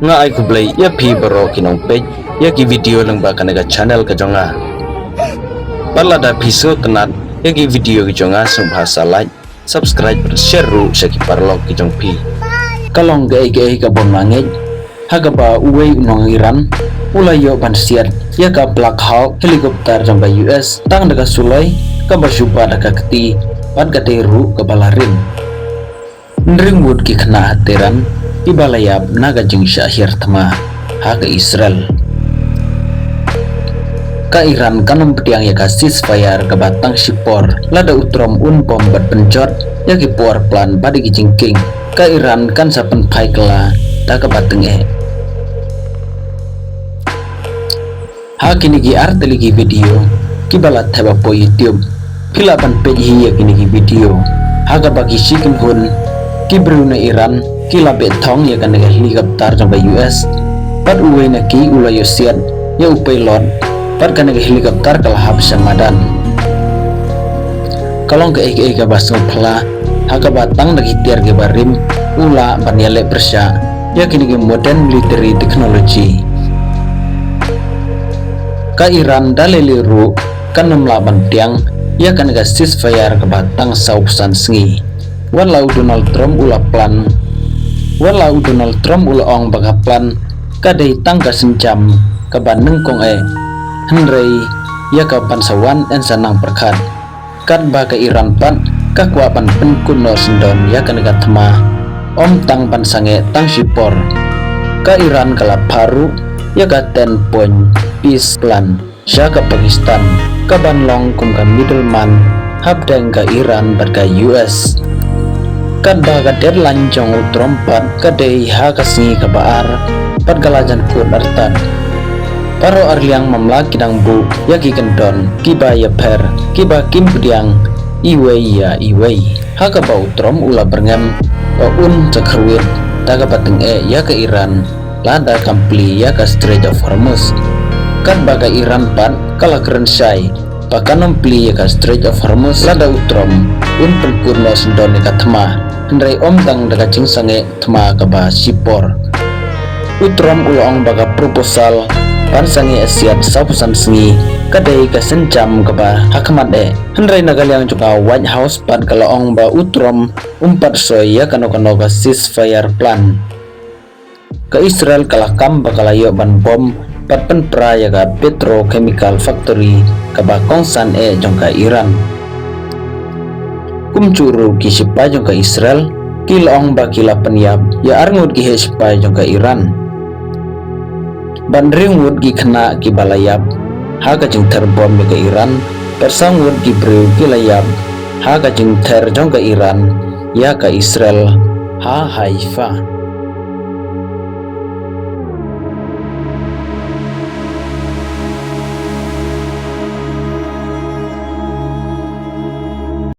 nga ai ku play ya phi baro kinong page ya ki video lang ba kanaga channel ka jonga palada piso kenat ya ki video ki jonga sum bahasa like subscribe share ru saki parlog ki jong pi kalong ge ka bom langit haga ba uwei unong Iran ulayo ban siat ya ka Black Hawk helikopter jong ba US tang daga sulai ka bersyuba daga keti pan ka teru ka balarin nringmut ki khna hateran ibalayab naga jeng syahir tama haga Israel ka Iran kanum pediang ya ka ceasefire ka batang sipor lada utrom un bom bat penjot ya ki por plan badi ki jingking ka Iran kan sapen pai kela ta ka bateng ha kini ki arteli ki video ki balat thaba po YouTube pila ban page hi ya kini ki video haga bagi sikin hun ki Brunei Iran kila betong ya kan dengan helikopter sampai US pat uwe na ki ulayo siat ya upilot pat kan dengan helikopter kalahap samadan kalong ke ka baso pala haka batang dari tiar ke barim ula banyale persya ya kini ke modern military technology ka Iran daleliru kan melaban tiang ya kan dengan ceasefire ke batang sausan sengi walau Donald Trump ula plan walau Donald Trump ulaong bagaplan kadai tangga sencam kaban nengkong henrei ya kapan sawan en sanang perkat kan baga Iran pan kakwapan penkuno sendon ya kan gatma om tang pan sange tang sipor ka Iran kala paru ya gaten poin peace plan syaga Pakistan kaban long kum ka middleman habdeng ka Iran barga US kan baga deadline jong trompat kadai ha kasni kabar pat galajan kun artan paro arliang mamlak kidang bu yaki kendon kiba ya per kiba kim pediang iwei ya iwei ha ka bau trom ula berngam un cakrwit taga pateng ya ke Iran lada kampli ya ka Strait of Hormuz kan baga Iran pan kala keren syai pakan pli ya ka Strait of Hormuz lada utrom un penkurno sendon ka tema hendrai om tang daga cingsange tema ka ba sipor utrom ulong baga proposal pan sange asiat sapusan sengi kadai ka sencam ka ba hakmat hendrai nagaliang juga White House pan kala ong ba utrom umpat soy ya kano ka ceasefire plan ka Israel kala kam bakalayo ban bom pat pen pra ya ka petrochemical factory ka ba kongsan jong ka Iran kumcuru ki sipai jong ka Israel kilong ba kila penyap ya arngut ki sipai jong ka Iran bandringwut ki kena ki balayap ha ka jeng terbom ka Iran persangwut ki breu ki layap ha ka jeng ter jong ka Iran ya ka Israel ha Haifa